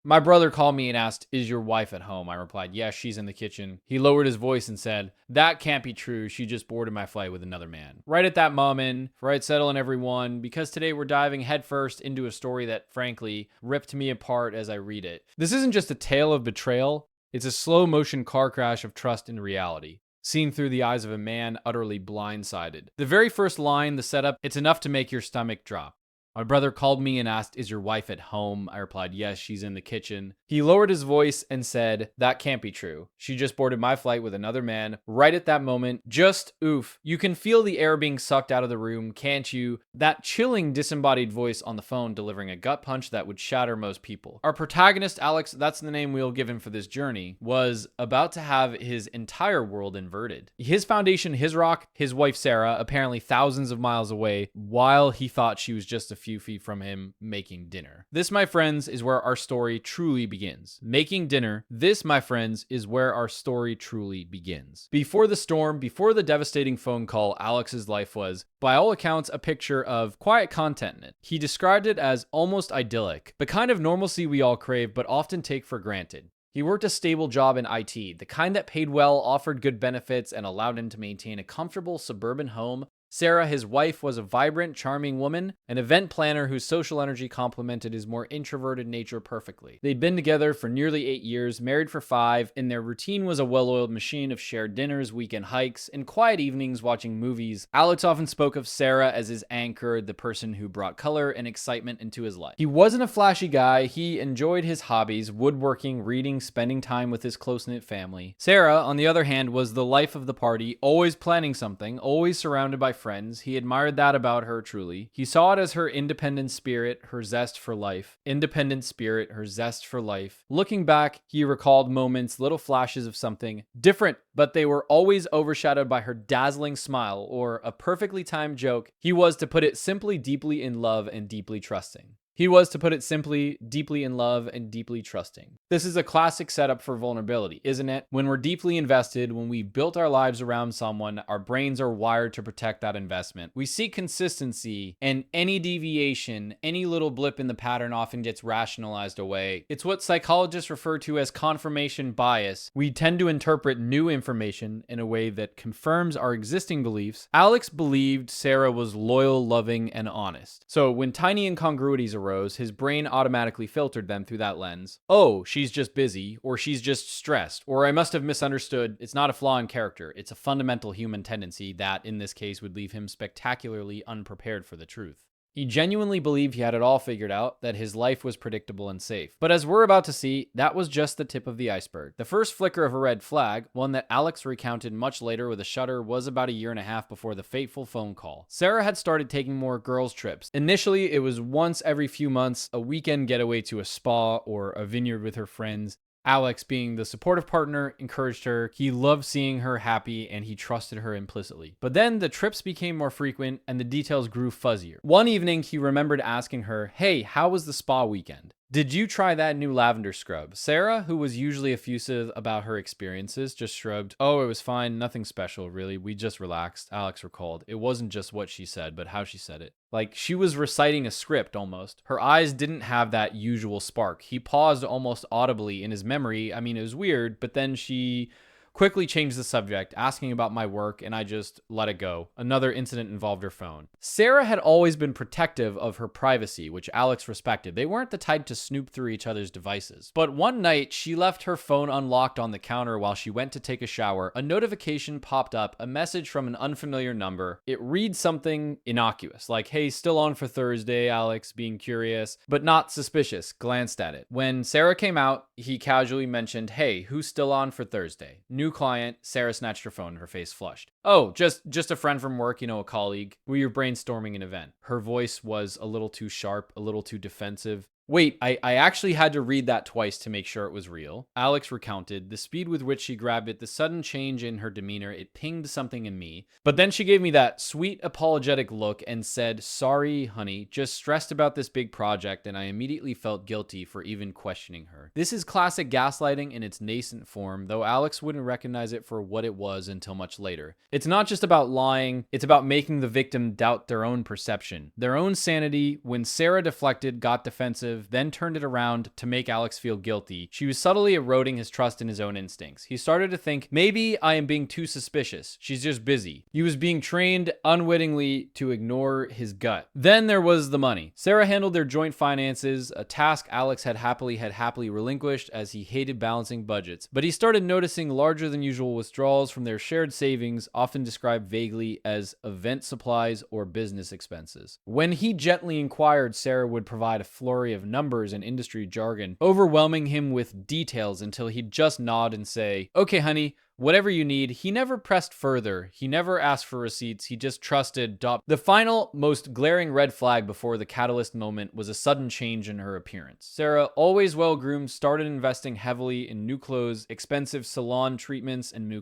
My brother called me and asked, "Is your wife at home?" I replied, "Yes, she's in the kitchen." He lowered his voice and said, "That can't be true. She just boarded my flight with another man." Right at that moment, right settling everyone, because today we're diving headfirst into a story that, frankly, ripped me apart as I read it. This isn't just a tale of betrayal, it's a slow motion car crash of trust and reality, seen through the eyes of a man utterly blindsided. The very first line, the setup, it's enough to make your stomach drop. My brother called me and asked, "Is your wife at home?" I replied, "Yes, she's in the kitchen." He lowered his voice and said, "That can't be true. She just boarded my flight with another man." Right at that moment, just oof. You can feel the air being sucked out of the room, can't you? That chilling, disembodied voice on the phone delivering a gut punch that would shatter most people. Our protagonist, Alex, that's the name we'll give him for this journey, was about to have his entire world inverted. His foundation, his rock, his wife Sarah, apparently thousands of miles away, while he thought she was just a few feet from him making dinner. This, my friends, is where our story truly begins. Making dinner. This, my friends, is where our story truly begins. Before the storm, before the devastating phone call, Alex's life was, by all accounts, a picture of quiet contentment. He described it as almost idyllic, the kind of normalcy we all crave but often take for granted. He worked a stable job in IT, the kind that paid well, offered good benefits, and allowed him to maintain a comfortable suburban home. Sarah, his wife, was a vibrant, charming woman, an event planner whose social energy complemented his more introverted nature perfectly. They'd been together for nearly 8 years, married for 5, and their routine was a well-oiled machine of shared dinners, weekend hikes, and quiet evenings watching movies. Alex often spoke of Sarah as his anchor, the person who brought color and excitement into his life. He wasn't a flashy guy. He enjoyed his hobbies, woodworking, reading, spending time with his close-knit family. Sarah, on the other hand, was the life of the party, always planning something, always surrounded by friends. He admired that about her truly. He saw it as her independent spirit, her zest for life. Independent spirit, her zest for life. Looking back, he recalled moments, little flashes of something different, but they were always overshadowed by her dazzling smile or a perfectly timed joke. He was, to put it simply, deeply in love and deeply trusting. He was, to put it simply, deeply in love and deeply trusting. This is a classic setup for vulnerability, isn't it? When we're deeply invested, when we built our lives around someone, our brains are wired to protect that investment. We seek consistency, and any deviation, any little blip in the pattern often gets rationalized away. It's what psychologists refer to as confirmation bias. We tend to interpret new information in a way that confirms our existing beliefs. Alex believed Sarah was loyal, loving, and honest. So when tiny incongruities arose, his brain automatically filtered them through that lens. Oh, she's just busy, or she's just stressed, or I must have misunderstood. It's not a flaw in character. It's a fundamental human tendency that, in this case, would leave him spectacularly unprepared for the truth. He genuinely believed he had it all figured out, that his life was predictable and safe. But as we're about to see, that was just the tip of the iceberg. The first flicker of a red flag, one that Alex recounted much later with a shudder, was about a year and a half before the fateful phone call. Sarah had started taking more girls' trips. Initially, it was once every few months, a weekend getaway to a spa or a vineyard with her friends. Alex, being the supportive partner, encouraged her. He loved seeing her happy and he trusted her implicitly. But then the trips became more frequent and the details grew fuzzier. One evening, he remembered asking her, "Hey, how was the spa weekend? Did you try that new lavender scrub?" Sarah, who was usually effusive about her experiences, just shrugged. "Oh, it was fine. Nothing special, really. We just relaxed," Alex recalled. It wasn't just what she said, but how she said it. Like she was reciting a script almost. Her eyes didn't have that usual spark. He paused almost audibly in his memory. I mean, it was weird, but then she quickly changed the subject, asking about my work, and I just let it go. Another incident involved her phone. Sarah had always been protective of her privacy, which Alex respected. They weren't the type to snoop through each other's devices. But one night, she left her phone unlocked on the counter while she went to take a shower. A notification popped up, a message from an unfamiliar number. It reads something innocuous, like, "Hey, still on for Thursday," Alex, being curious, but not suspicious, glanced at it. When Sarah came out, he casually mentioned, "Hey, who's still on for Thursday?" New client. Sarah snatched her phone, her face flushed. "Oh, just a friend from work, a colleague. We were brainstorming an event." Her voice was a little too sharp, a little too defensive. Wait, I actually had to read that twice to make sure it was real. Alex recounted the speed with which she grabbed it, the sudden change in her demeanor. It pinged something in me. But then she gave me that sweet, apologetic look and said, "Sorry, honey, just stressed about this big project," and I immediately felt guilty for even questioning her. This is classic gaslighting in its nascent form, though Alex wouldn't recognize it for what it was until much later. It's not just about lying, it's about making the victim doubt their own perception, their own sanity. When Sarah deflected, got defensive, defensive, then turned it around to make Alex feel guilty. She was subtly eroding his trust in his own instincts. He started to think, maybe I am being too suspicious. She's just busy. He was being trained unwittingly to ignore his gut. Then there was the money. Sarah handled their joint finances, a task Alex had happily relinquished as he hated balancing budgets. But he started noticing larger than usual withdrawals from their shared savings, often described vaguely as event supplies or business expenses. When he gently inquired, Sarah would provide a flurry of numbers and industry jargon, overwhelming him with details until he'd just nod and say, "Okay, honey, whatever you need." He never pressed further. He never asked for receipts. He just trusted. The final, most glaring red flag before the catalyst moment was a sudden change in her appearance. Sarah, always well-groomed, started investing heavily in new clothes, expensive salon treatments, and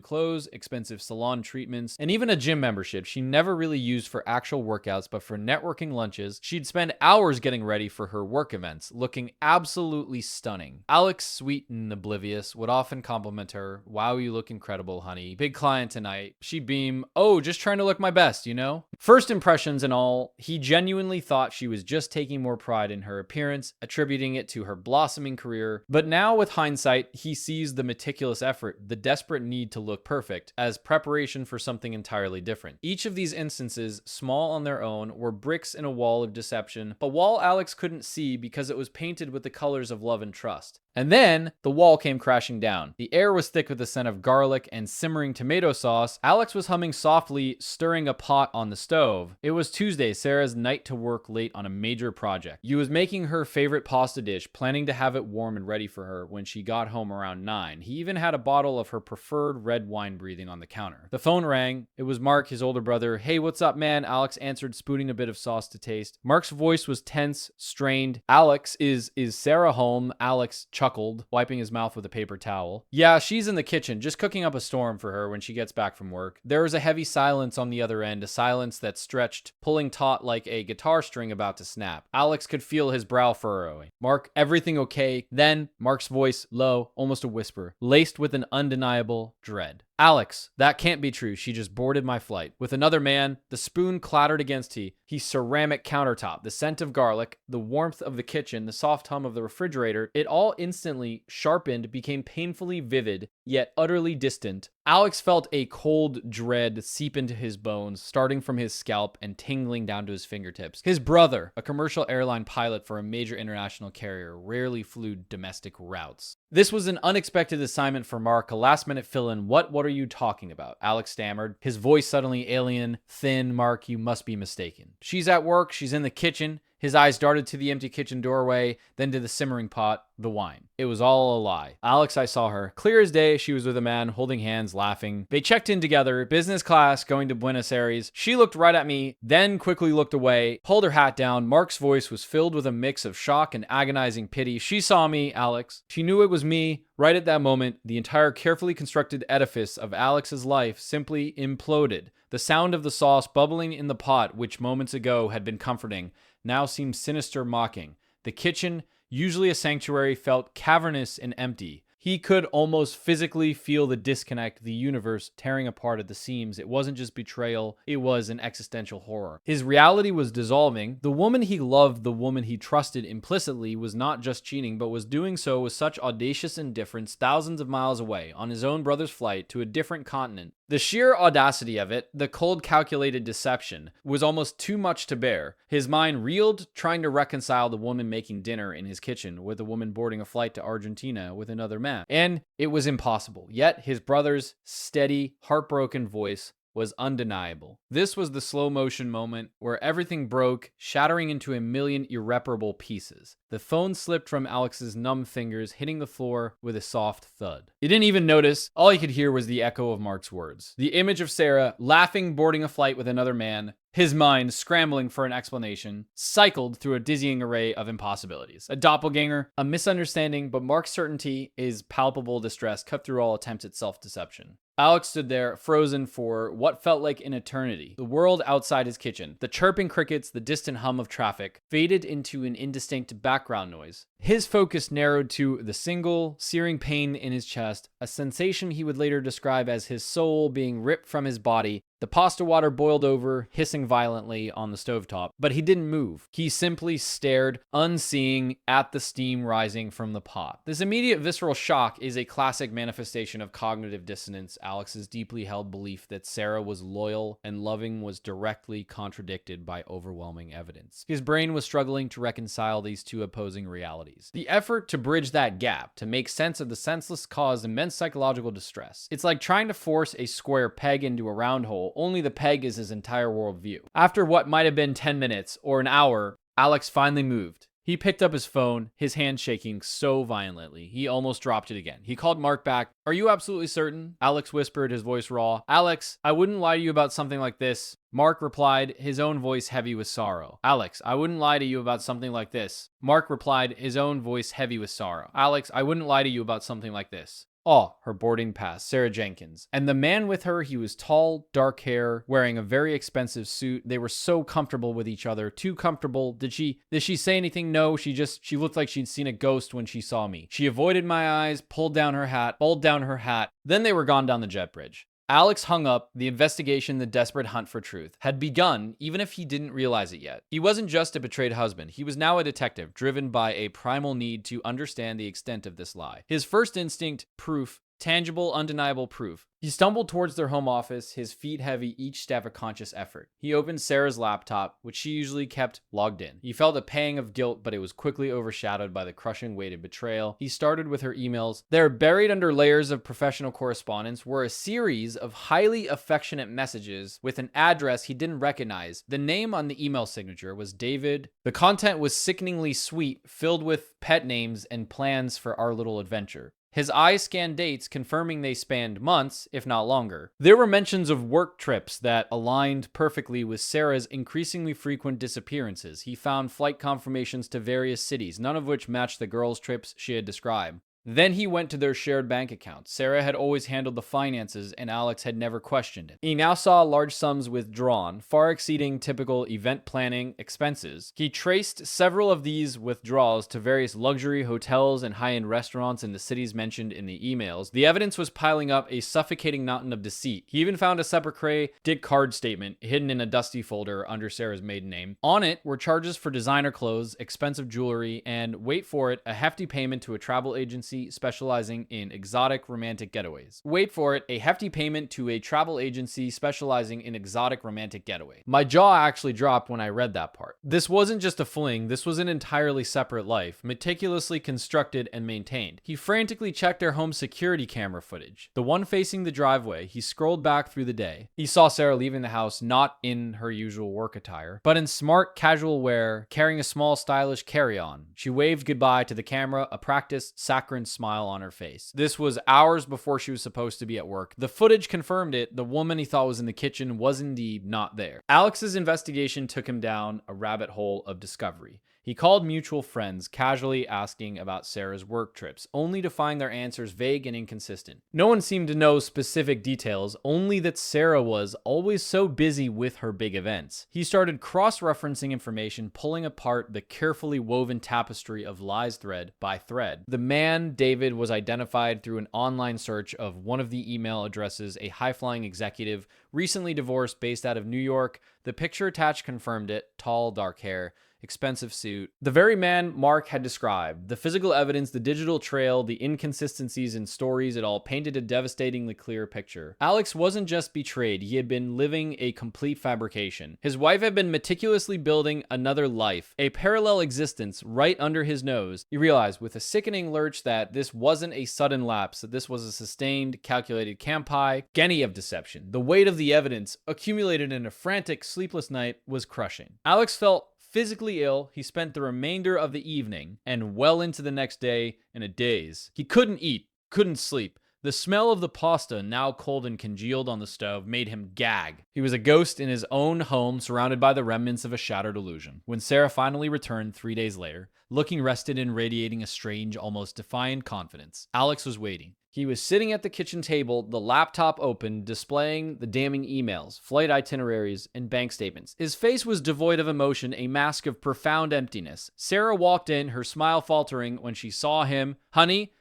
even a gym membership she never really used for actual workouts, but for networking lunches. She'd spend hours getting ready for her work events, looking absolutely stunning. Alex, sweet and oblivious, would often compliment her. "Wow, you look incredible, honey. Big client tonight." She'd beam, "Oh, just trying to look my best, you know?" First impressions and all, he genuinely thought she was just taking more pride in her appearance, attributing it to her blossoming career. But now, with hindsight, he sees the meticulous effort, the desperate need to look perfect, as preparation for something entirely different. Each of these instances, small on their own, were bricks in a wall of deception, a wall Alex couldn't see because it was painted with the colors of love and trust. And then the wall came crashing down. The air was thick with the scent of garlic and simmering tomato sauce. Alex was humming softly, stirring a pot on the stove. It was Tuesday, Sarah's night to work late on a major project. He was making her favorite pasta dish, planning to have it warm and ready for her when she got home around 9. He even had a bottle of her preferred red wine breathing on the counter. The phone rang. It was Mark, his older brother. "Hey, what's up, man?" Alex answered, spooning a bit of sauce to taste. Mark's voice was tense, strained. "Alex, is Sarah home?" Alex chuckled, wiping his mouth with a paper towel. "Yeah, she's in the kitchen, just cooking up a storm for her when she gets back from work." There was a heavy silence on the other end, a silence that stretched, pulling taut like a guitar string about to snap. Alex could feel his brow furrowing. "Mark, everything okay?" Then, Mark's voice, low, almost a whisper, laced with an undeniable dread. "Alex, that can't be true. She just boarded my flight with another man." The spoon clattered against his ceramic countertop, the scent of garlic, the warmth of the kitchen, the soft hum of the refrigerator. It all instantly sharpened, became painfully vivid, yet utterly distant. Alex felt a cold dread seep into his bones, starting from his scalp and tingling down to his fingertips. His brother, a commercial airline pilot for a major international carrier, rarely flew domestic routes. This was an unexpected assignment for Mark, a last-minute fill-in. What are you talking about?" Alex stammered, his voice suddenly alien, thin. "Mark, you must be mistaken. She's at work. She's in the kitchen." His eyes darted to the empty kitchen doorway, then to the simmering pot, the wine. It was all a lie. "Alex, I saw her. Clear as day, she was with a man, holding hands, laughing. They checked in together, business class, going to Buenos Aires. She looked right at me, then quickly looked away, pulled her hat down." Mark's voice was filled with a mix of shock and agonizing pity. "She saw me, Alex. She knew it was me." Right at that moment, the entire carefully constructed edifice of Alex's life simply imploded. The sound of the sauce bubbling in the pot, which moments ago had been comforting, now seemed sinister, mocking. The kitchen, usually a sanctuary, felt cavernous and empty. He could almost physically feel the disconnect, the universe tearing apart at the seams. It wasn't just betrayal, it was an existential horror. His reality was dissolving. The woman he loved, the woman he trusted implicitly, was not just cheating, but was doing so with such audacious indifference, thousands of miles away, on his own brother's flight to a different continent. The sheer audacity of it, the cold calculated deception, was almost too much to bear. His mind reeled, trying to reconcile the woman making dinner in his kitchen with the woman boarding a flight to Argentina with another man. And it was impossible. Yet his brother's steady, heartbroken voice was undeniable. This was the slow motion moment where everything broke, shattering into a million irreparable pieces. The phone slipped from Alex's numb fingers, hitting the floor with a soft thud. He didn't even notice. All he could hear was the echo of Mark's words. The image of Sarah, laughing, boarding a flight with another man, his mind, scrambling for an explanation, cycled through a dizzying array of impossibilities. A doppelganger, a misunderstanding, but Mark's certainty, his palpable distress cut through all attempts at self-deception. Alex stood there, frozen for what felt like an eternity. The world outside his kitchen, the chirping crickets, the distant hum of traffic, faded into an indistinct background noise. His focus narrowed to the single, searing pain in his chest, a sensation he would later describe as his soul being ripped from his body. The pasta water boiled over, hissing violently on the stovetop, but he didn't move. He simply stared, unseeing, at the steam rising from the pot. This immediate visceral shock is a classic manifestation of cognitive dissonance. Alex's deeply held belief that Sarah was loyal and loving was directly contradicted by overwhelming evidence. His brain was struggling to reconcile these two opposing realities. The effort to bridge that gap, to make sense of the senseless, caused immense psychological distress. It's like trying to force a square peg into a round hole. Only the peg is his entire worldview. After what might have been 10 minutes or an hour, Alex finally moved. He picked up his phone, his hand shaking so violently, he almost dropped it again. He called Mark back. "Are you absolutely certain?" Alex whispered, his voice raw. "Alex, I wouldn't lie to you about something like this." Mark replied, his own voice heavy with sorrow. "Alex, I wouldn't lie to you about something like this." Mark replied, his own voice heavy with sorrow. "Alex, I wouldn't lie to you about something like this." Oh, her boarding pass, Sarah Jenkins. And the man with her, he was tall, dark hair, wearing a very expensive suit. They were so comfortable with each other, too comfortable. Did she say anything? No, she looked like she'd seen a ghost when she saw me. She avoided my eyes, pulled down her hat. Then they were gone down the jet bridge. Alex hung up. The investigation, the desperate hunt for truth, had begun, even if he didn't realize it yet. He wasn't just a betrayed husband. He was now a detective, driven by a primal need to understand the extent of this lie. His first instinct, proof. Tangible, undeniable proof. He stumbled towards their home office, his feet heavy, each step a conscious effort. He opened Sarah's laptop, which she usually kept logged in. He felt a pang of guilt, but it was quickly overshadowed by the crushing weight of betrayal. He started with her emails. There, buried under layers of professional correspondence, were a series of highly affectionate messages with an address he didn't recognize. The name on the email signature was David. The content was sickeningly sweet, filled with pet names and plans for our little adventure. His eyes scanned dates, confirming they spanned months, if not longer. There were mentions of work trips that aligned perfectly with Sarah's increasingly frequent disappearances. He found flight confirmations to various cities, none of which matched the girls' trips she had described. Then he went to their shared bank accounts. Sarah had always handled the finances, and Alex had never questioned it. He now saw large sums withdrawn, far exceeding typical event planning expenses. He traced several of these withdrawals to various luxury hotels and high-end restaurants in the cities mentioned in the emails. The evidence was piling up, a suffocating mountain of deceit. He even found a separate Dick card statement hidden in a dusty folder under Sarah's maiden name. On it were charges for designer clothes, expensive jewelry, and, wait for it, a hefty payment to a travel agency specializing in exotic romantic getaways. Wait for it, a hefty payment to a travel agency specializing in exotic romantic getaway. My jaw actually dropped when I read that part. This wasn't just a fling, this was an entirely separate life, meticulously constructed and maintained. He frantically checked their home security camera footage, the one facing the driveway. He scrolled back through the day. He saw Sarah leaving the house not in her usual work attire, but in smart casual wear, carrying a small stylish carry-on. She waved goodbye to the camera, a practiced, saccharine smile on her face. This was hours before she was supposed to be at work. The footage confirmed it. The woman he thought was in the kitchen was indeed not there. Alex's investigation took him down a rabbit hole of discovery. He called mutual friends, casually asking about Sarah's work trips, only to find their answers vague and inconsistent. No one seemed to know specific details, only that Sarah was always so busy with her big events. He started cross-referencing information, pulling apart the carefully woven tapestry of lies thread by thread. The man, David, was identified through an online search of one of the email addresses, a high-flying executive, recently divorced, based out of New York. The picture attached confirmed it: tall, dark hair, expensive suit. The very man Mark had described. The physical evidence, the digital trail, the inconsistencies in stories, it all painted a devastatingly clear picture. Alex wasn't just betrayed, he had been living a complete fabrication. His wife had been meticulously building another life, a parallel existence right under his nose. He realized with a sickening lurch that this wasn't a sudden lapse, that this was a sustained, calculated campai, Genny of deception. The weight of the evidence, accumulated in a frantic, sleepless night, was crushing. Alex felt physically ill. He spent the remainder of the evening and well into the next day in a daze. He couldn't eat, couldn't sleep. The smell of the pasta, now cold and congealed on the stove, made him gag. He was a ghost in his own home, surrounded by the remnants of a shattered illusion. When Sarah finally returned 3 days later, looking rested and radiating a strange, almost defiant confidence. Alex was waiting. He was sitting at the kitchen table, the laptop open, displaying the damning emails, flight itineraries, and bank statements. His face was devoid of emotion, a mask of profound emptiness. Sarah walked in, her smile faltering when she saw him. Honey,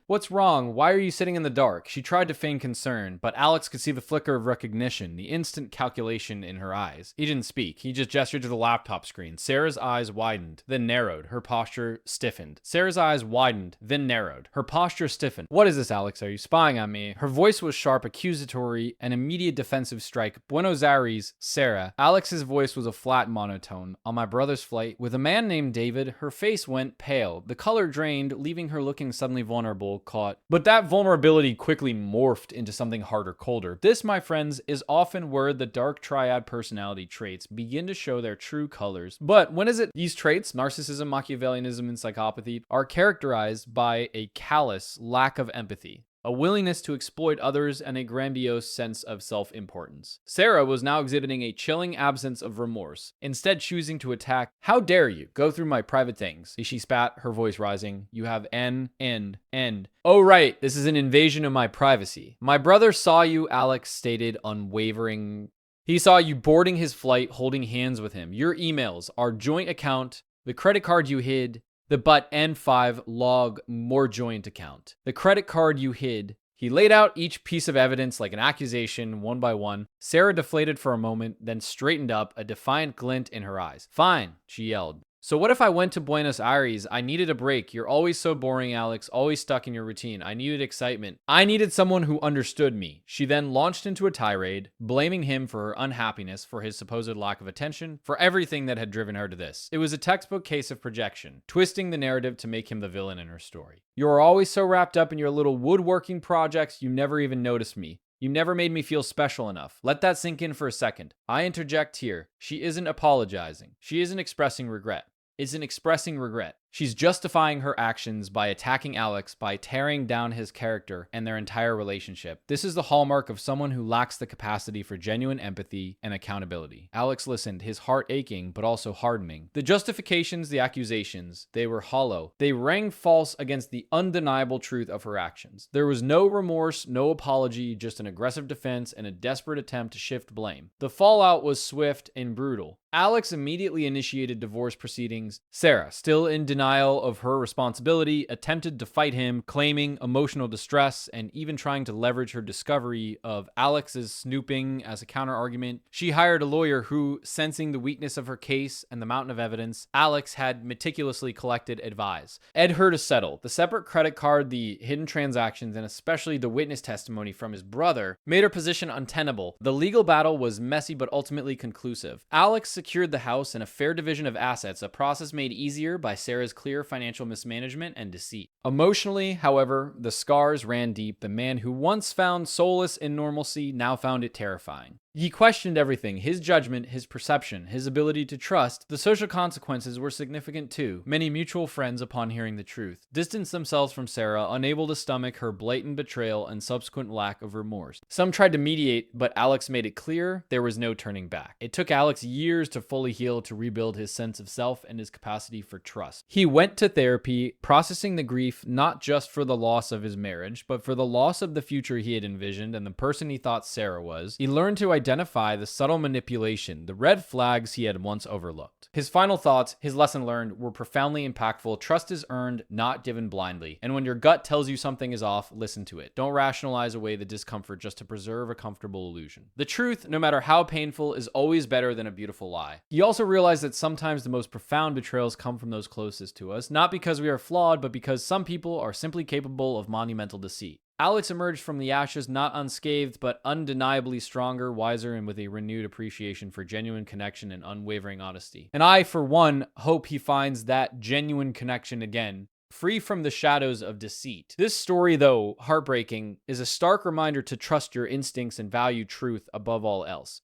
what's wrong? Why are you sitting in the dark? She tried to feign concern, but Alex could see the flicker of recognition, the instant calculation in her eyes. He didn't speak. He just gestured to the laptop screen. Sarah's eyes widened, then narrowed. Her posture stiffened. What is this, Alex? Are you spying on me? Her voice was sharp, accusatory, an immediate defensive strike. Buenos Aires, Sarah. Alex's voice was a flat monotone. On my brother's flight, with a man named David, her face went pale. The color drained, leaving her looking suddenly vulnerable, caught. But that vulnerability quickly morphed into something harder, colder. This, my friends, is often where the dark triad personality traits begin to show their true colors. But when is it these traits, narcissism, Machiavellianism, and psychopathy, are characterized by a callous lack of empathy, a willingness to exploit others, and a grandiose sense of self-importance. Sarah was now exhibiting a chilling absence of remorse, instead choosing to attack. How dare you go through my private things? She spat, her voice rising. You have end. Oh right, this is an invasion of my privacy. My brother saw you, Alex stated, unwavering. He saw you boarding his flight, holding hands with him. Your emails, our joint account, the credit card you hid, the but N5 log more joint account. The credit card you hid. He laid out each piece of evidence like an accusation, one by one. Sarah deflated for a moment, then straightened up, a defiant glint in her eyes. Fine, she yelled. So what if I went to Buenos Aires? I needed a break. You're always so boring, Alex, always stuck in your routine. I needed excitement. I needed someone who understood me. She then launched into a tirade, blaming him for her unhappiness, for his supposed lack of attention, for everything that had driven her to this. It was a textbook case of projection, twisting the narrative to make him the villain in her story. You are always so wrapped up in your little woodworking projects, you never even noticed me. You never made me feel special enough. Let that sink in for a second. I interject here. She isn't apologizing. She isn't expressing regret. She's justifying her actions by attacking Alex, by tearing down his character and their entire relationship. This is the hallmark of someone who lacks the capacity for genuine empathy and accountability. Alex listened, his heart aching, but also hardening. The justifications, the accusations, they were hollow. They rang false against the undeniable truth of her actions. There was no remorse, no apology, just an aggressive defense and a desperate attempt to shift blame. The fallout was swift and brutal. Alex immediately initiated divorce proceedings. Sarah, still in denial of her responsibility, attempted to fight him, claiming emotional distress and even trying to leverage her discovery of Alex's snooping as a counter-argument. She hired a lawyer who, sensing the weakness of her case and the mountain of evidence Alex had meticulously collected, advised her to settle. The separate credit card, the hidden transactions, and especially the witness testimony from his brother made her position untenable. The legal battle was messy but ultimately conclusive. Alex secured the house and a fair division of assets, a process made easier by Sarah's clear financial mismanagement and deceit. Emotionally, however, the scars ran deep. The man who once found solace in normalcy now found it terrifying. He questioned everything, his judgment, his perception, his ability to trust. The social consequences were significant too. Many mutual friends, upon hearing the truth, distanced themselves from Sarah, unable to stomach her blatant betrayal and subsequent lack of remorse. Some tried to mediate, but Alex made it clear there was no turning back. It took Alex years to fully heal, to rebuild his sense of self and his capacity for trust. He went to therapy, processing the grief not just for the loss of his marriage, but for the loss of the future he had envisioned and the person he thought Sarah was. He learned to identify the subtle manipulation, the red flags he had once overlooked. His final thoughts, his lesson learned, were profoundly impactful. Trust is earned, not given blindly. And when your gut tells you something is off, listen to it. Don't rationalize away the discomfort just to preserve a comfortable illusion. The truth, no matter how painful, is always better than a beautiful lie. He also realized that sometimes the most profound betrayals come from those closest to us, not because we are flawed, but because some people are simply capable of monumental deceit. Alex emerged from the ashes not unscathed, but undeniably stronger, wiser, and with a renewed appreciation for genuine connection and unwavering honesty. And I, for one, hope he finds that genuine connection again, free from the shadows of deceit. This story, though heartbreaking, is a stark reminder to trust your instincts and value truth above all else.